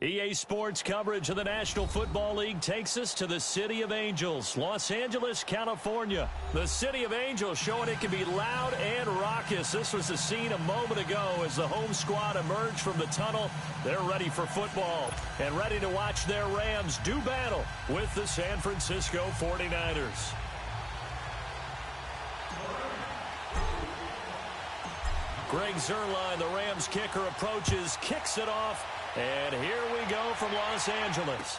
EA Sports coverage of the National Football League takes us to the City of Angels, Los Angeles, California. The City of Angels showing it can be loud and raucous. This was the scene a moment ago as the home squad emerged from the tunnel. They're ready for football and ready to watch their Rams do battle with the San Francisco 49ers. Greg Zuerlein, the Rams kicker, approaches, kicks it off. And here we go from Los Angeles.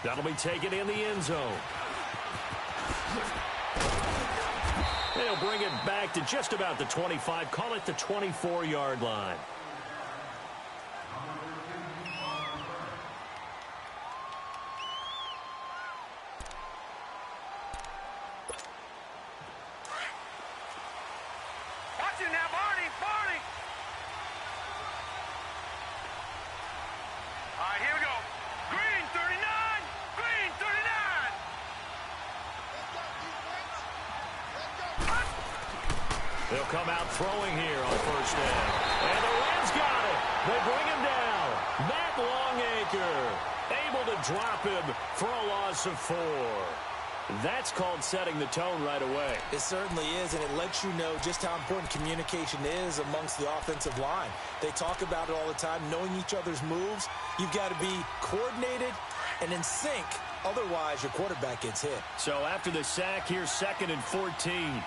That'll be taken in the end zone. They'll bring it back to just about the 25. Call it the 24-yard line. They'll come out throwing here on first down. And the Rams got it. They bring him down. Matt Longacre able to drop him for a loss of 4. That's called setting the tone right away. It certainly is, and it lets you know just how important communication is amongst the offensive line. They talk about it all the time, knowing each other's moves. You've got to be coordinated and in sync. Otherwise, your quarterback gets hit. So after the sack, here's 2nd and 14.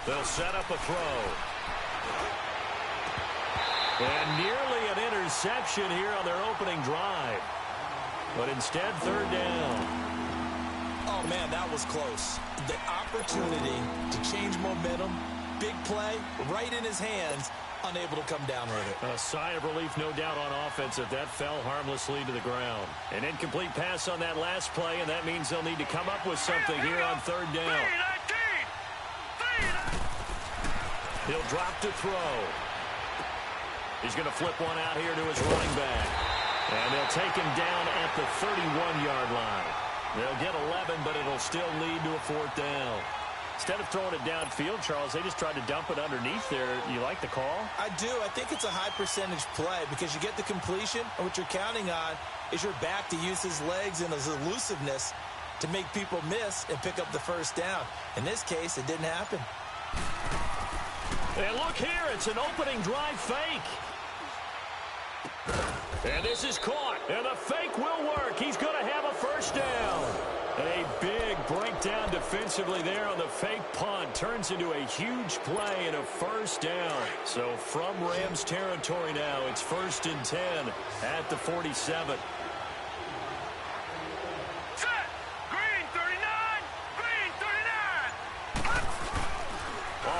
They'll set up a throw. And nearly an interception here on their opening drive. But instead, 3rd down. Oh, man, that was close. The opportunity to change momentum, big play, right in his hands, unable to come down with it. A sigh of relief, no doubt, on offense if that fell harmlessly to the ground. An incomplete pass on that last play, and that means they'll need to come up with something here on 3rd down. He'll drop to throw. He's going to flip one out here to his running back. And they'll take him down at the 31-yard line. They'll get 11, but it'll still lead to a 4th down. Instead of throwing it downfield, Charles, they just tried to dump it underneath there. You like the call? I do. I think it's a high-percentage play because you get the completion, and what you're counting on is your back to use his legs and his elusiveness to make people miss and pick up the 1st down. In this case, it didn't happen. And look here, it's an opening drive fake. And this is caught, and the fake will work. He's going to have a 1st down. A big breakdown defensively there on the fake punt. Turns into a huge play and a 1st down. So from Rams territory now, it's 1st and 10 at the 47.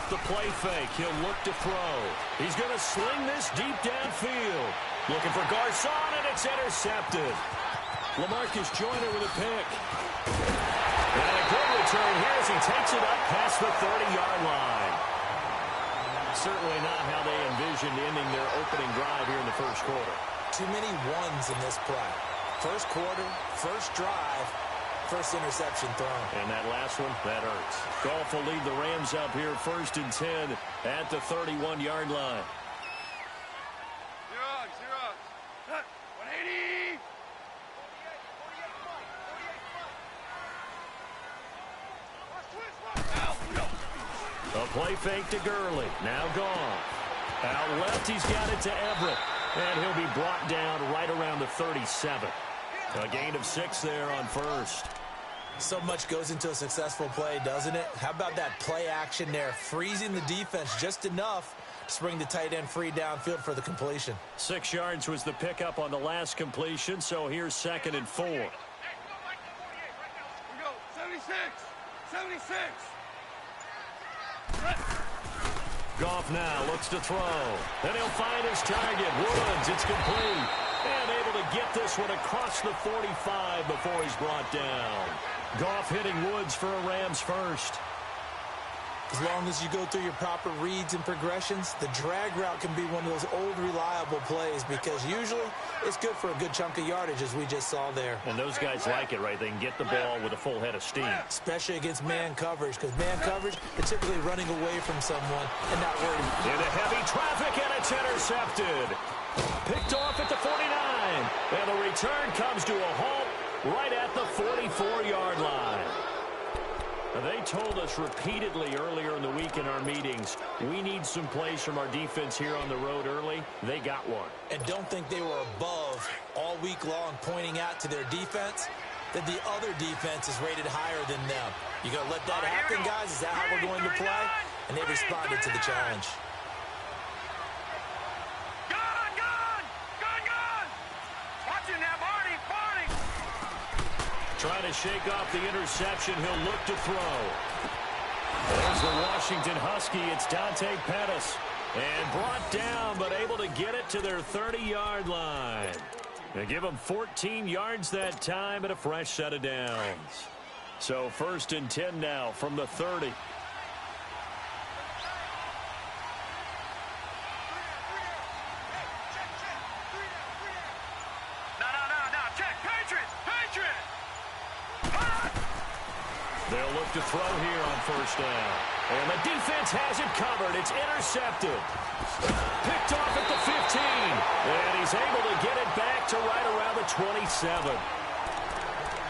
The play fake. He'll look to throw. He's going to sling this deep downfield. Looking for Garcon, and it's intercepted. LaMarcus Joyner with a pick. And a good return here as he takes it up past the 30-yard line. Certainly not how they envisioned ending their opening drive here in the 1st quarter. Too many ones in this play. 1st quarter, 1st drive, 1st interception thrown. And that last one, that hurts. Goff will lead the Rams up here 1st and 10 at the 31-yard line. 180. A play fake to Gurley. Now Goff. Out left, he's got it to Everett. And he'll be brought down right around the 37. A gain of 6 there on 1st. So much goes into a successful play, doesn't it? How about that play action there? Freezing the defense just enough to bring the tight end free downfield for the completion. 6 yards was the pickup on the last completion, so here's 2nd and 4. Here we go. 76. 76. Goff now looks to throw. And he'll find his target. Woods, it's complete. And able to get this one across the 45 before he's brought down. Goff hitting Woods for a Rams 1st. As long as you go through your proper reads and progressions, the drag route can be one of those old reliable plays because usually it's good for a good chunk of yardage, as we just saw there. And those guys like it, right? They can get the ball with a full head of steam. Especially against man coverage, because man coverage, they're typically running away from someone and not worried. Into heavy traffic, and it's intercepted. Picked off at the 49. And the return comes to a halt right at the 44-yard line. They told us repeatedly earlier in the week in our meetings, we need some plays from our defense here on the road early. They got one. And don't think they were above all week long pointing out to their defense that the other defense is rated higher than them. You going to let that happen, guys? Is that how we're going to play? And they responded to the challenge. Trying to shake off the interception. He'll look to throw. There's the Washington Husky. It's Dante Pettis. And brought down, but able to get it to their 30-yard line. They give them 14 yards that time and a fresh set of downs. So 1st and 10 now from the 30. They'll look to throw here on 1st down. And the defense has it covered. It's intercepted. Picked off at the 15. And he's able to get it back to right around the 27.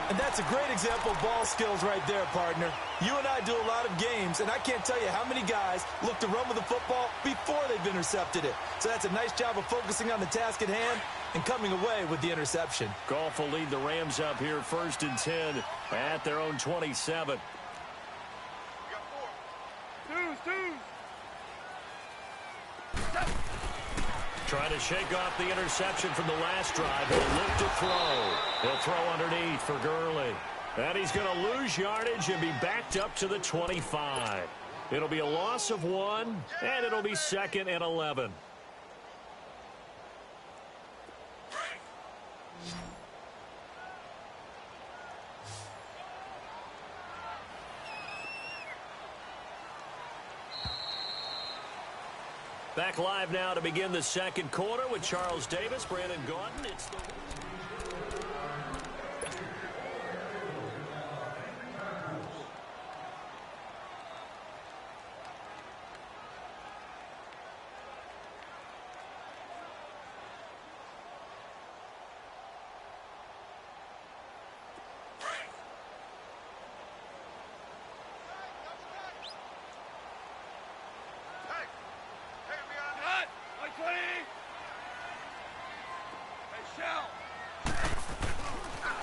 And that's a great example of ball skills right there, partner. You and I do a lot of games, and I can't tell you how many guys look to run with the football before they've intercepted it. So that's a nice job of focusing on the task at hand and coming away with the interception. Goff will lead the Rams up here 1st and 10 at their own 27. Trying to shake off the interception from the last drive. He'll look to throw. He'll throw underneath for Gurley. And he's going to lose yardage and be backed up to the 25. It'll be a loss of 1, and it'll be 2nd and 11. Back live now to begin the 2nd quarter with Charles Davis, Brandon Gaudin. It's the...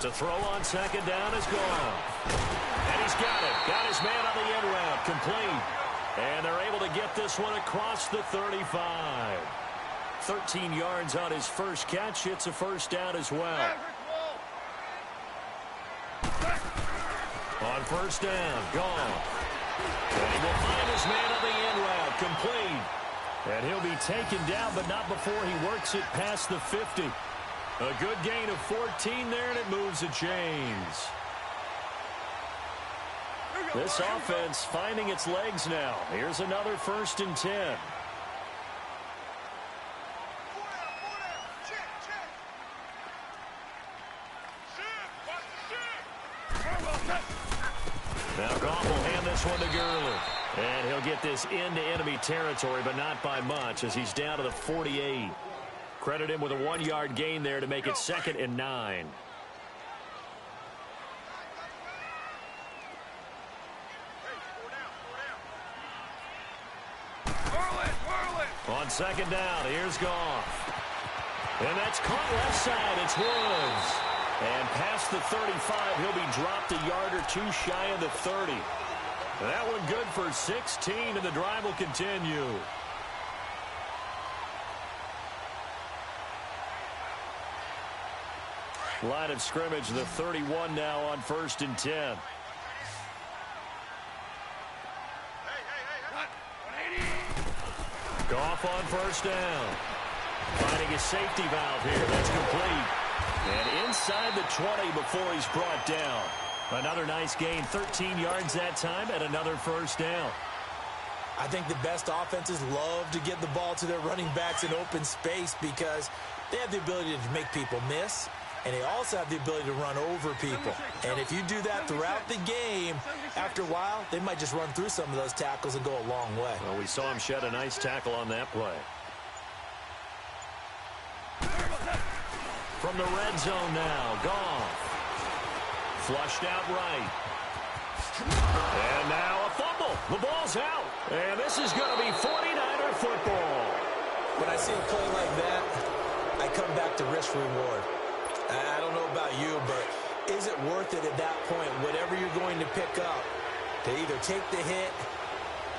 To throw on 2nd down is gone. And he's got it. Got his man on the end route. Complete. And they're able to get this one across the 35. 13 yards on his first catch. It's a 1st down as well. On 1st down, gone. And he will find his man on the end route. Complete. And he'll be taken down, but not before he works it past the 50. A good gain of 14 there, and it moves the chains. This offense finding its legs now. Here's another 1st and 10. Now Goff will hand this one to Gurley. And he'll get this into enemy territory, but not by much as he's down to the 48. Credit him with a 1-yard gain there to make it 2nd and 9. On 2nd down, here's Goff. And that's caught left side. It's Woods. And past the 35, he'll be dropped a yard or 2 shy of the 30. That one good for 16, and the drive will continue. Line of scrimmage, the 31 now on 1st and 10. Goff on 1st down. Finding a safety valve here. That's complete. And inside the 20 before he's brought down. Another nice gain, 13 yards that time, and another 1st down. I think the best offenses love to get the ball to their running backs in open space because they have the ability to make people miss, and they also have the ability to run over people. And if you do that throughout the game, after a while, they might just run through some of those tackles and go a long way. Well, we saw him shed a nice tackle on that play. From the red zone now, Goff. Flushed out right. And now a fumble. The ball's out. And this is going to be 49er football. When I see a play like that, I come back to risk-reward. I don't know about you, but is it worth it at that point, whatever you're going to pick up, to either take the hit,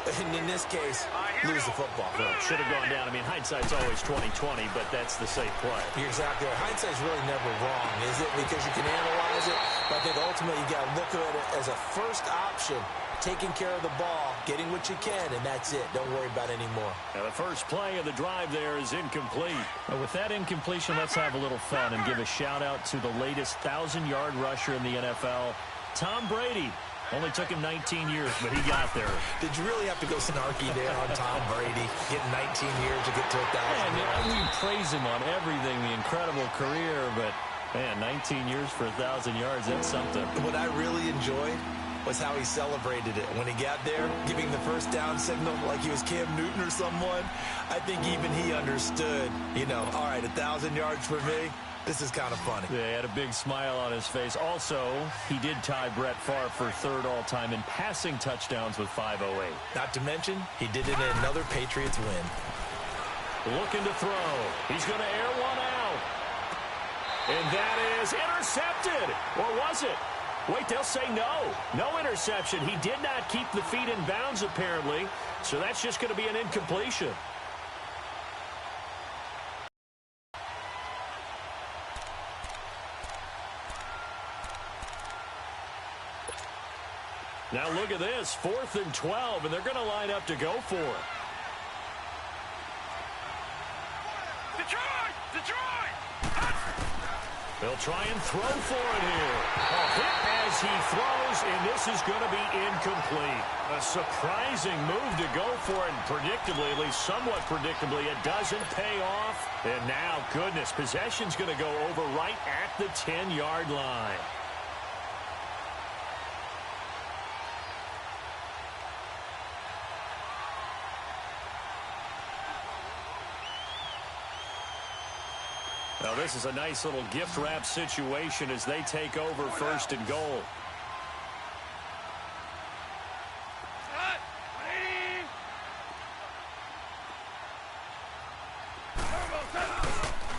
and in this case, lose the football? Well, should have gone down. I mean, hindsight's always 20/20, but that's the safe play. You're exactly right. Hindsight's really never wrong, is it? Because you can analyze it, but I think ultimately you got to look at it as a first option, taking care of the ball, getting what you can, and that's it. Don't worry about any more. Now, the first play of the drive there is incomplete. Well, with that incompletion, let's have a little fun and give a shout-out to the latest 1,000-yard rusher in the NFL, Tom Brady. Only took him 19 years, but he got there. Did you really have to go snarky there on Tom Brady, getting 19 years to get to 1,000 yards? We praise him on everything, the incredible career, but, man, 19 years for 1,000 yards, that's something. What I really enjoyed was how he celebrated it. When he got there, giving the first down signal like he was Cam Newton or someone, I think even he understood, you know, all right, 1,000 yards for me. This is kind of funny. Yeah, he had a big smile on his face. Also, he did tie Brett Favre for third all-time in passing touchdowns with 508. Not to mention, he did it in another Patriots win. Looking to throw. He's going to air one out. And that is intercepted. Or was it? Wait, they'll say no. No interception. He did not keep the feet in bounds, apparently. So that's just going to be an incompletion. Now look at this, 4th and 12, and they're going to line up to go for it. Detroit! Detroit! They'll try and throw for it here. A hit as he throws, and this is going to be incomplete. A surprising move to go for it, and predictably, at least somewhat predictably, it doesn't pay off. And now, goodness, possession's going to go over right at the 10-yard line. Now, this is a nice little gift wrap situation as they take over 1st and goal.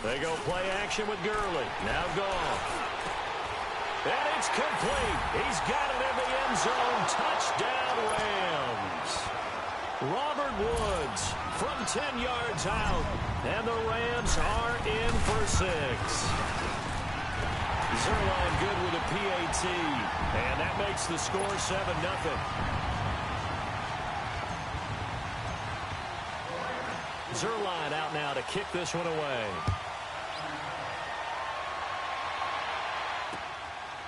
They go play action with Gurley. Now Goff. And it's complete. He's got it in the end zone. Touchdown, Rams. Robert Woods from 10 yards out. And the Rams are in for 6. Zerline good with a PAT. And that makes the score 7-0. Zerline out now to kick this one away.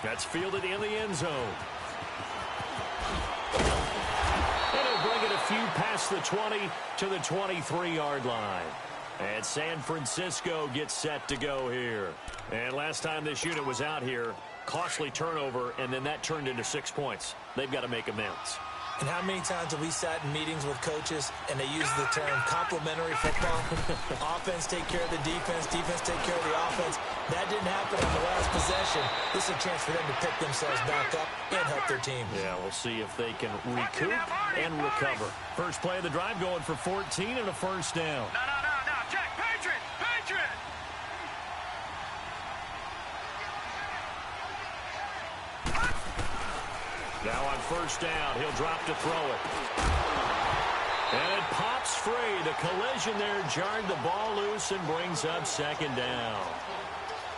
That's fielded in the end zone. And he'll bring it a few past the 20 to the 23-yard line. And San Francisco gets set to go here. And last time this unit was out here, costly turnover, and then that turned into 6 points. They've got to make amends. And how many times have we sat in meetings with coaches and they use the term complementary football? Offense take care of the defense, defense take care of the offense. That didn't happen on the last possession. This is a chance for them to pick themselves back up and help their team. Yeah, we'll see if they can recoup and recover. First play of the drive going for 14 and a first down. No, Jack, Patriot! Patriot! Now on first down, he'll drop to throw it. And it pops free. The collision there jarred the ball loose and brings up 2nd down.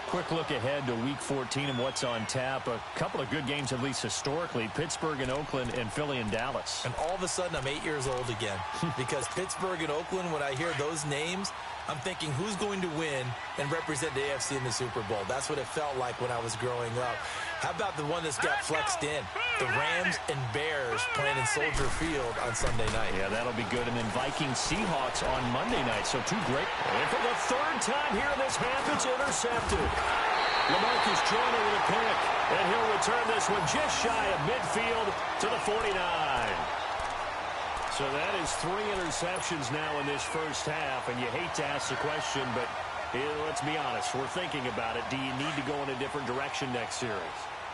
Quick look ahead to Week 14 and what's on tap. A couple of good games, at least historically. Pittsburgh and Oakland and Philly and Dallas. And all of a sudden, I'm 8 years old again. Because Pittsburgh and Oakland, when I hear those names, I'm thinking who's going to win and represent the AFC in the Super Bowl. That's what it felt like when I was growing up. How about the one that's got flexed in? The Rams and Bears playing in Soldier Field on Sunday night. Yeah, that'll be good. And then Vikings-Seahawks on Monday night. So two great. And for the third time here in this half, it's intercepted. LaMarcus Joyner with a pick. And he'll return this one just shy of midfield to the 49. So that is 3 interceptions now in this first half. And you hate to ask the question, but let's be honest. We're thinking about it. Do you need to go in a different direction next series?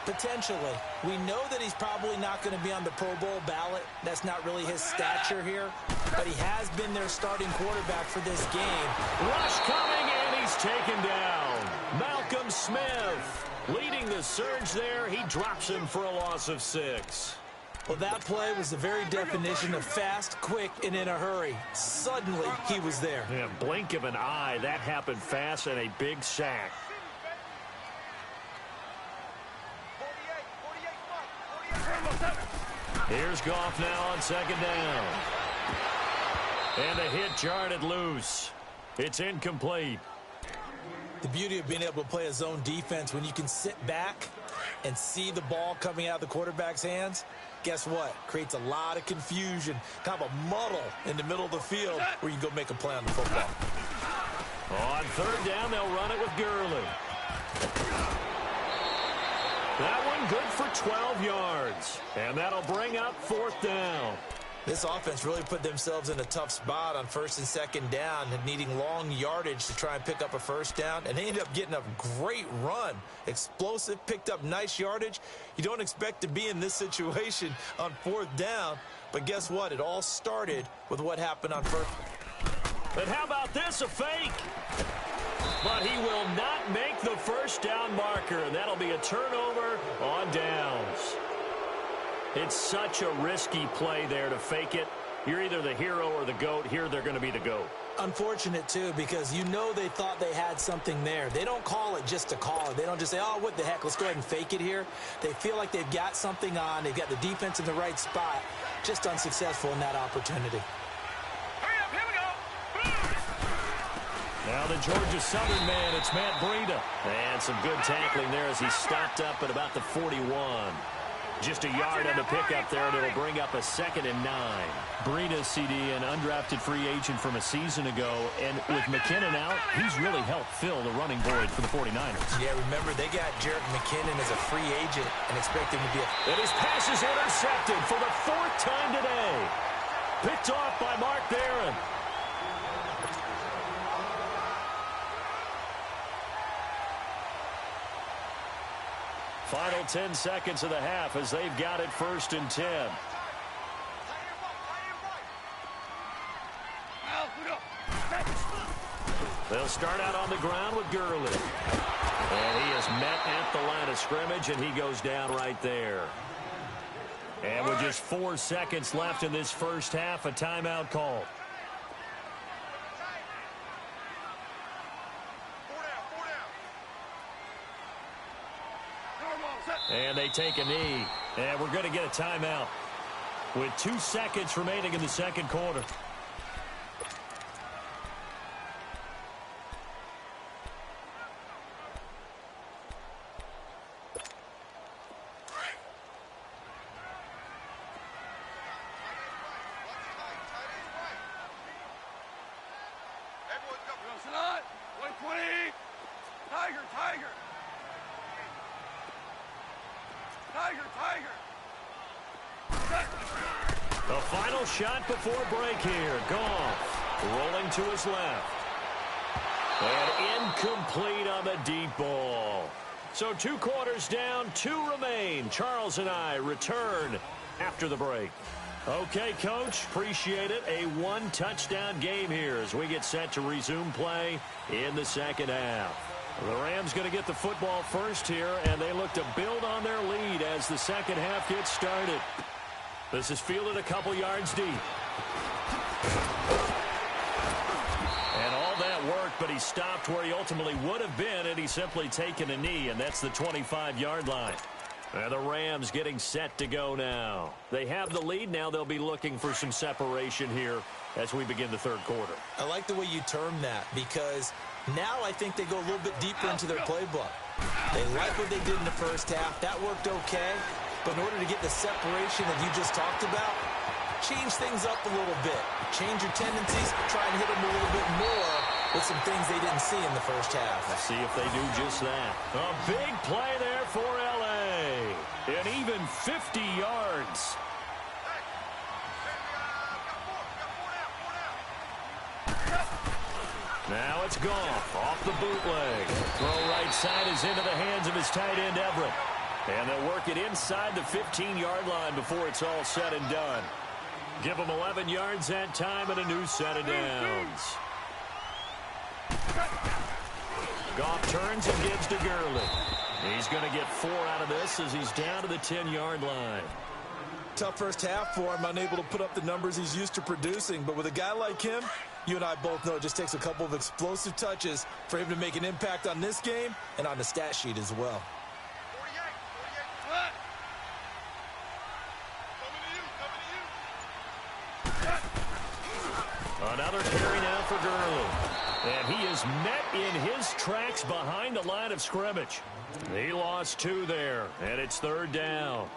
Potentially. We know that he's probably not going to be on the Pro Bowl ballot. That's not really his stature here. But he has been their starting quarterback for this game. Rush coming, and he's taken down. Malcolm Smith leading the surge there. He drops him for a loss of 6. Well, that play was the very definition of fast, quick, and in a hurry. Suddenly, he was there. Yeah, blink of an eye. That happened fast and a big sack. Here's Goff now on second down. And a hit jarred it loose. It's incomplete. The beauty of being able to play a zone defense when you can sit back and see the ball coming out of the quarterback's hands, guess what? Creates a lot of confusion, kind of a muddle in the middle of the field where you can go make a play on the football. On third down, they'll run it with Gurley. That one good for 12 yards. And that'll bring up fourth down. This offense really put themselves in a tough spot on first and second down and needing long yardage to try and pick up a first down. And they ended up getting a great run. Explosive, picked up nice yardage. You don't expect to be in this situation on fourth down. But guess what? It all started with what happened on first. But how about this, a fake? But he will not make the first down marker. And that'll be a turnover on downs. It's such a risky play there to fake it. You're either the hero or the GOAT. Here they're going to be the GOAT. Unfortunate, too, because you know they thought they had something there. They don't call it just to call it. They don't just say, oh, what the heck, let's go ahead and fake it here. They feel like they've got something on. They've got the defense in the right spot. Just unsuccessful in that opportunity. Hurry up, here we go. Now the Georgia Southern man, it's Matt Breida. And some good tackling there as he stopped up at about the 41. Just a yard on the pickup there, and it'll bring up a 2nd and 9. Breida, CD, an undrafted free agent from a season ago. And with McKinnon out, he's really helped fill the running void for the 49ers. Yeah, remember, they got Jerick McKinnon as a free agent and expect him to be a... And his pass is intercepted for the 4th time today. Picked off by Mark Barron. Final 10 seconds of the half as they've got it 1st and 10. They'll start out on the ground with Gurley. And he is met at the line of scrimmage, and he goes down right there. And with just 4 seconds left in this first half, a timeout call. And they take a knee. And we're going to get a timeout with 2 seconds remaining in the second quarter. The final shot before break here. Goff rolling to his left. And incomplete on the deep ball. So 2 quarters down, 2 remain. Charles and I return after the break. Okay, Coach, appreciate it. A 1-touchdown game here as we get set to resume play in the second half. The Rams going to get the football first here, and they look to build on their lead as the second half gets started. This is fielded a couple yards deep. And all that work, but he stopped where he ultimately would have been, and he's simply taken a knee, and that's the 25-yard line. And the Rams getting set to go now. They have the lead. Now they'll be looking for some separation here as we begin the third quarter. I like the way you term that because now I think they go a little bit deeper into their playbook. They like what they did in the first half. That worked okay. But in order to get the separation that you just talked about, change things up a little bit. Change your tendencies. Try and hit them a little bit more with some things they didn't see in the first half. Let's see if they do just that. A big play there for L.A. And even 50 yards. Now it's Goff off the bootleg. Throw right side is into the hands of his tight end, Everett. And they'll work it inside the 15-yard line before it's all said and done. Give them 11 yards that time and a new set of downs. Goff turns and gives to Gurley. He's going to get 4 out of this as he's down to the 10-yard line. Tough first half for him, unable to put up the numbers he's used to producing. But with a guy like him, you and I both know it just takes a couple of explosive touches for him to make an impact on this game and on the stat sheet as well. Another carry now for Gurley. And he is met in his tracks behind the line of scrimmage. He lost 2 there, and it's third down.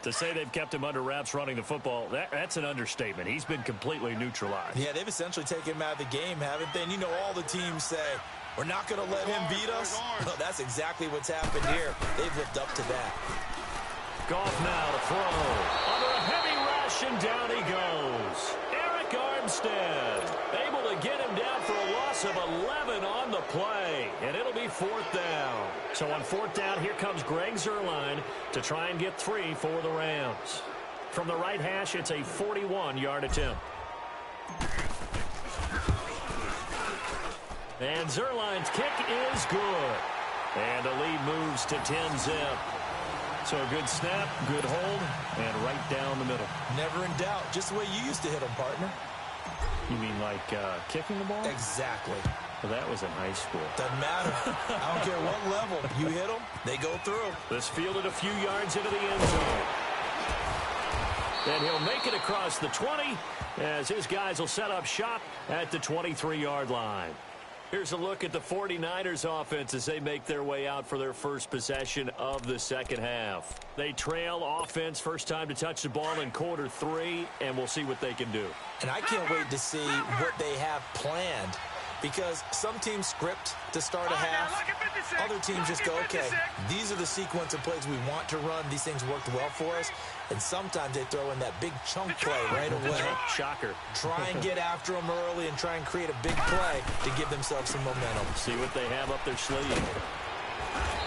To say they've kept him under wraps running the football, that's an understatement. He's been completely neutralized. Yeah, they've essentially taken him out of the game, haven't they? And you know all the teams say, we're not going to let him beat us. Well, that's exactly what's happened here. They've lived up to that. Goff now to throw. Under a heavy rush, and down he goes. Armstead able to get him down for a loss of 11 on the play, and it'll be 4th down. So on 4th down, here comes Greg Zuerlein to try and get 3 for the Rams. From the right hash, it's a 41-yard attempt. And Zuerlein's kick is good. And the lead moves to 10-zip. So a good snap, good hold, and right down the middle. Never in doubt. Just the way you used to hit them, partner. You mean like kicking the ball? Exactly. Well, that was in high school. Doesn't matter. I don't care what level. You hit them, they go through. This fielded a few yards into the end zone. And he'll make it across the 20 as his guys will set up shop at the 23-yard line. Here's a look at the 49ers offense as they make their way out for their first possession of the second half. They trail offense first time to touch the ball in quarter 3, and we'll see what they can do. And I can't wait to see what they have planned because some teams script to start a half. Other teams just go, okay, these are the sequence of plays we want to run. These things worked well for us. And sometimes they throw in that big chunk play right away. Shocker. Try and get after them early and try and create a big play to give themselves some momentum. See what they have up their sleeve.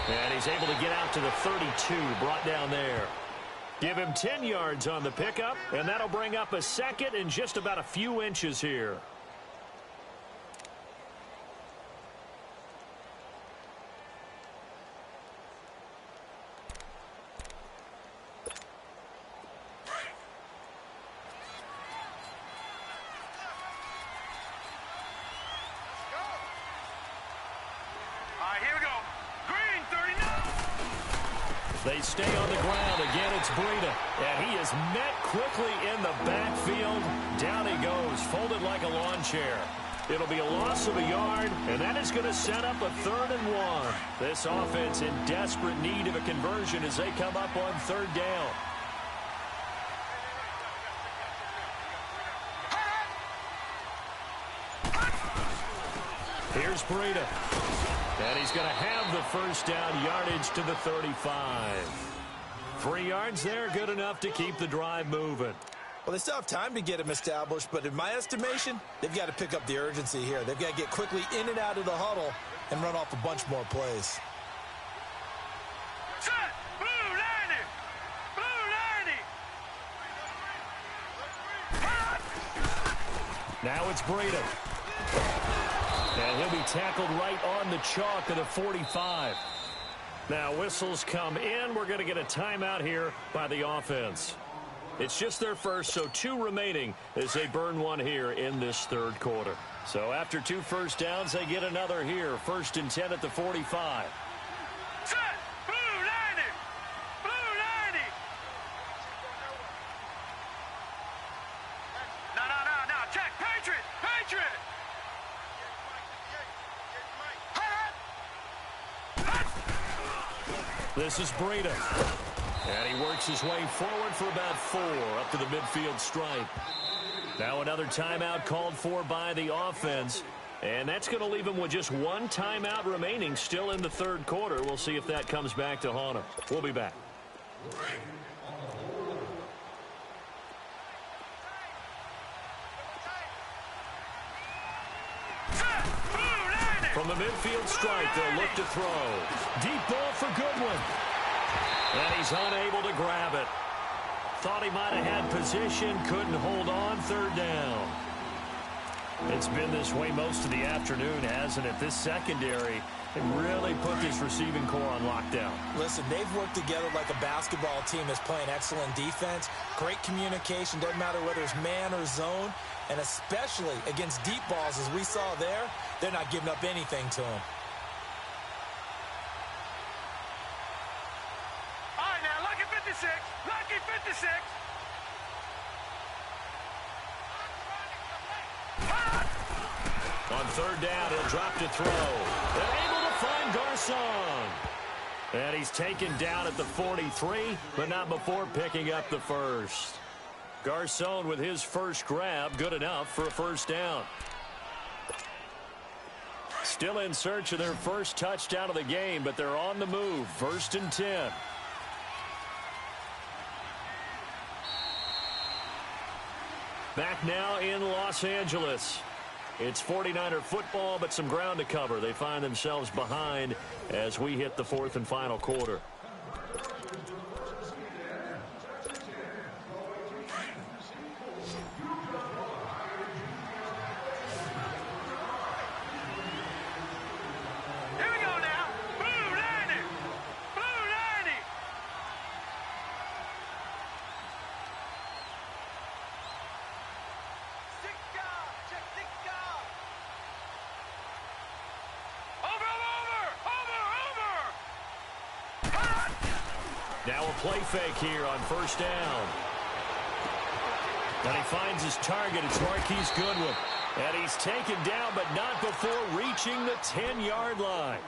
And he's able to get out to the 32, brought down there. Give him 10 yards on the pickup, and that'll bring up a second and just about a few inches here. They stay on the ground. Again, it's Breida. And he is met quickly in the backfield. Down he goes, folded like a lawn chair. It'll be a loss of a yard, and that is going to set up a 3rd and 1. This offense in desperate need of a conversion as they come up on 3rd down. Here's Breida. And he's going to have the first down, yardage to the 35. 3 yards there, good enough to keep the drive moving. Well, they still have time to get him established, but in my estimation, they've got to pick up the urgency here. They've got to get quickly in and out of the huddle and run off a bunch more plays. Set! Blue 90! Blue 90! Now it's Breida. And he'll be tackled right on the chalk of the 45. Now whistles come in. We're going to get a timeout here by the offense. It's just their first, so 2 remaining as they burn 1 here in this 3rd quarter. So after 2 first downs, they get another here. 1st and 10 at the 45. Set! Blue 90! This is Breida. And he works his way forward for about 4 up to the midfield stripe. Now another timeout called for by the offense. And that's going to leave him with just 1 timeout remaining still in the third quarter. We'll see if that comes back to haunt him. We'll be back. From the midfield stripe, they'll look to throw. Deep ball for Goodwin. And he's unable to grab it. Thought he might have had position, couldn't hold on, third down. It's been this way most of the afternoon, hasn't it? This secondary can really put this receiving core on lockdown. Listen, they've worked together like a basketball team that's playing excellent defense. Great communication, doesn't matter whether it's man or zone. And especially against deep balls, as we saw there, they're not giving up anything to them. All right, now, lucky 56. Lucky 56. On third down, he'll drop to throw. And able to find Garcon. And he's taken down at the 43, but not before picking up the first. Garcon with his first grab, good enough for a first down. Still in search of their first touchdown of the game, but they're on the move. 1st and 10. Back now in Los Angeles. It's 49er football, but some ground to cover. They find themselves behind as we hit the 4th and final quarter. Here we go now. Blue 90. Blue 90. Six guard. Check 6 guard. Over. Now a play fake here on first down. And he finds his target. It's Marquise Goodwin. And he's taken down, but not before reaching the 10-yard line.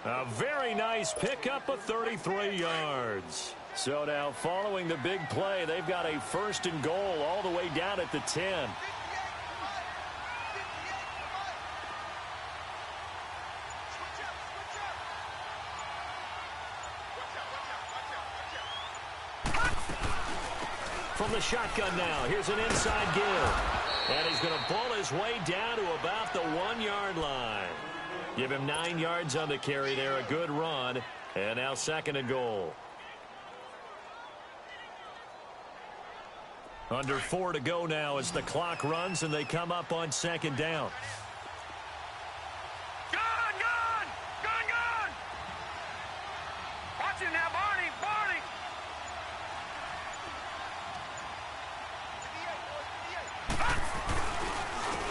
A very nice pickup of 33 yards. So now following the big play, they've got a 1st and goal all the way down at the 10. From the shotgun now, here's an inside give. And he's going to pull his way down to about the 1-yard line. Give him 9 yards on the carry there, a good run. And now 2nd and goal. Under 4 to go now as the clock runs and they come up on 2nd down. Gun! Watch it now, Barney!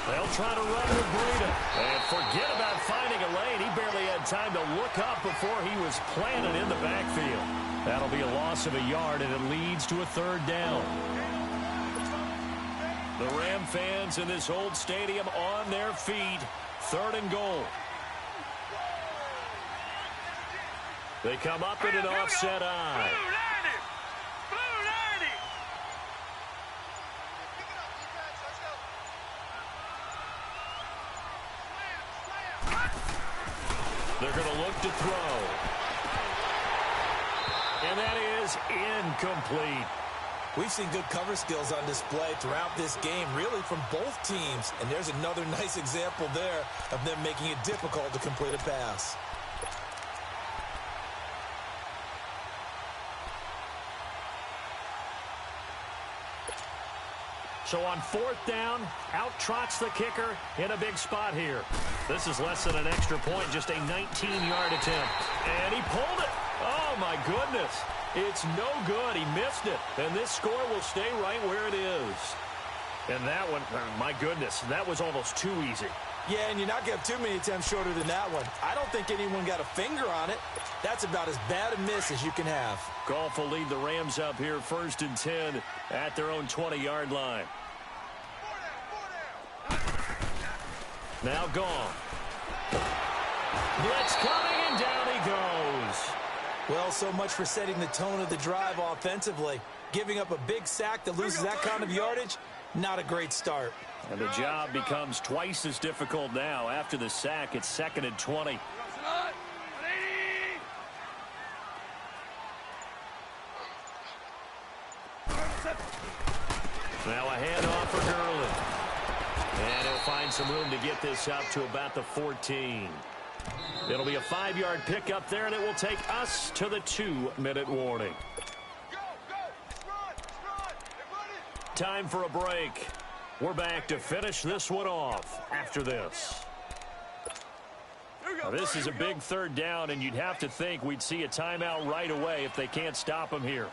They'll try to run with Breida. And forget about finding a lane. He barely had time to look up before he was planted in the backfield. That'll be a loss of a yard, and it leads to a 3rd down. The Ram fans in this old stadium on their feet. 3rd and goal. They come up in an offset eye. They're going to look to throw. And that is incomplete. We've seen good cover skills on display throughout this game, really from both teams. And there's another nice example there of them making it difficult to complete a pass. So on 4th down, out trots the kicker in a big spot here. This is less than an extra point, just a 19-yard attempt. And he pulled it. Oh, my goodness. It's no good. He missed it. And this score will stay right where it is. And that one, my goodness, that was almost too easy. Yeah, and you're not going to have too many attempts shorter than that one. I don't think anyone got a finger on it. That's about as bad a miss as you can have. Goff will lead the Rams up here 1st and 10 at their own 20-yard line. Now Goff. Blitz coming, and down he goes. Well, so much for setting the tone of the drive offensively. Giving up a big sack that loses that kind of yardage, not a great start. And the job becomes twice as difficult now. After the sack, it's 2nd and 20. Now a handoff for Gurley. And he'll find some room to get this up to about the 14. It'll be a 5-yard pickup there, and it will take us to the 2-minute warning. Time for a break. We're back to finish this one off after this. Now, this is a big 3rd down, and you'd have to think we'd see a timeout right away if they can't stop him here.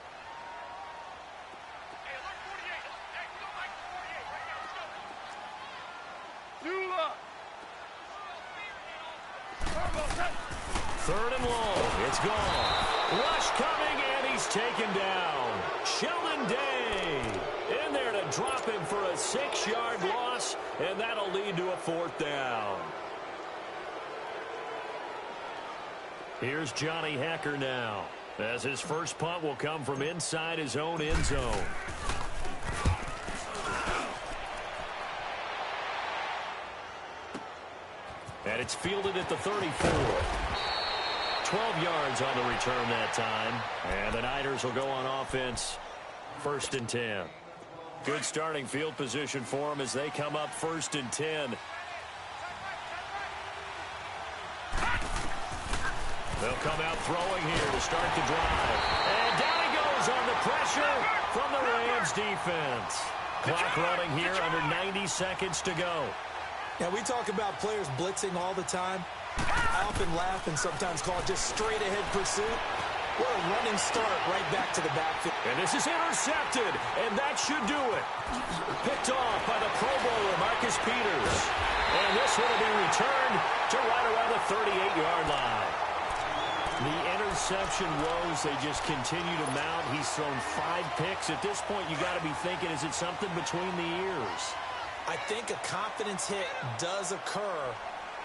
Third and long. It's gone. Rush coming, and he's taken down. Sheldon Day in there to drop him for a 6-yard loss, and that'll lead to a 4th down. Here's Johnny Hecker now, as his first punt will come from inside his own end zone. And it's fielded at the 34. 12 yards on the return that time. And the Niners will go on offense. 1st and 10. Good starting field position for them as they come up 1st and 10. They'll come out throwing here to start the drive. And down he goes on the pressure from the Rams defense. Clock running here under 90 seconds to go. Now, we talk about players blitzing all the time. I often laugh and sometimes call it just straight-ahead pursuit. What a running start right back to the backfield. And this is intercepted, and that should do it. Picked off by the Pro Bowler, Marcus Peters. And this one will be returned to right around the 38-yard line. The interception woes, they just continue to mount. He's thrown 5 picks. At this point, you got to be thinking, is it something between the ears? I think a confidence hit does occur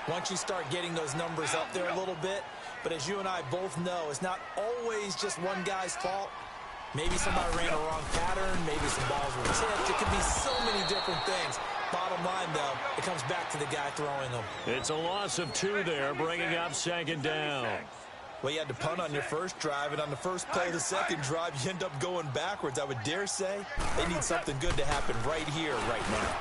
once you start getting those numbers up there a little bit. But as you and I both know, it's not always just one guy's fault. Maybe somebody ran a wrong pattern. Maybe some balls were tipped. It could be so many different things. Bottom line, though, it comes back to the guy throwing them. It's a loss of 2 there, bringing up 2nd down. Well, you had to punt on your first drive, and on the first play of the second drive, you end up going backwards. I would dare say they need something good to happen right here, right now.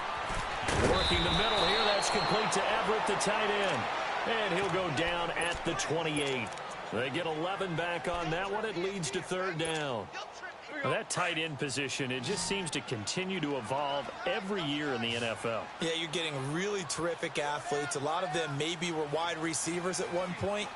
Working the middle here, that's complete to Everett, the tight end. And he'll go down at the 28. They get 11 back on that one. It leads to 3rd down. Well, that tight end position, it just seems to continue to evolve every year in the NFL. Yeah, you're getting really terrific athletes. A lot of them maybe were wide receivers at one point.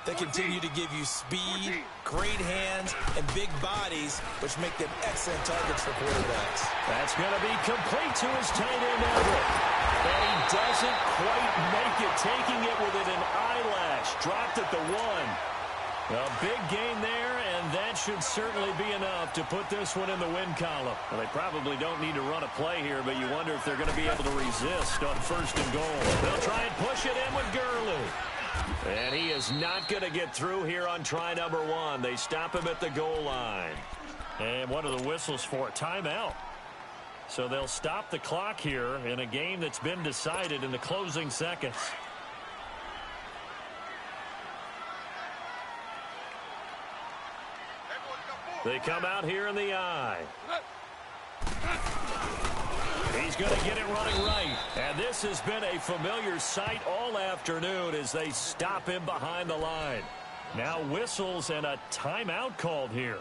They continue to give you speed, great hands, and big bodies, which make them excellent targets for quarterbacks. That's going to be complete to his tight end, Everett. And he doesn't quite make it, taking it within an eyelash. Dropped at the 1. A big gain there, and that should certainly be enough to put this one in the win column. Well, they probably don't need to run a play here, but you wonder if they're going to be able to resist on 1st and goal. They'll try and push it in with Gurley. And he is not going to get through here on try number 1. They stop him at the goal line. And what are the whistles for? Timeout. So they'll stop the clock here in a game that's been decided in the closing seconds. They come out here in the eye. He's going to get it running right. And this has been a familiar sight all afternoon as they stop him behind the line. Now whistles and a timeout called here.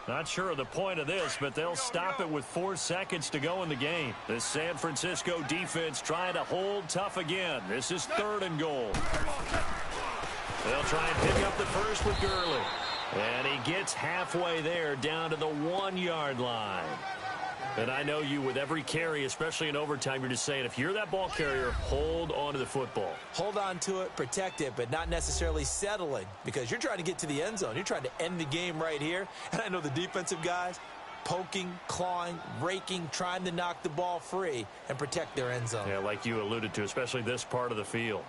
Not sure of the point of this, but they'll stop it with 4 seconds to go in the game. The San Francisco defense trying to hold tough again. This is 3rd and goal. They'll try and pick up the first with Gurley. And he gets halfway there down to the 1-yard line. And I know you, with every carry, especially in overtime, you're just saying, if you're that ball carrier, hold on to the football. Hold on to it, protect it, but not necessarily settling, because you're trying to get to the end zone. You're trying to end the game right here. And I know the defensive guys poking, clawing, raking, trying to knock the ball free and protect their end zone. Yeah, like you alluded to, especially this part of the field.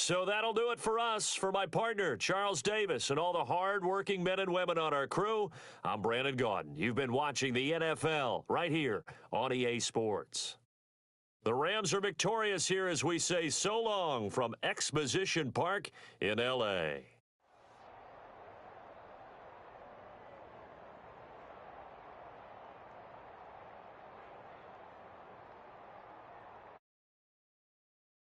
So that'll do it for us. For my partner, Charles Davis, and all the hard-working men and women on our crew, I'm Brandon Gaudin. You've been watching the NFL right here on EA Sports. The Rams are victorious here as we say so long from Exposition Park in L.A.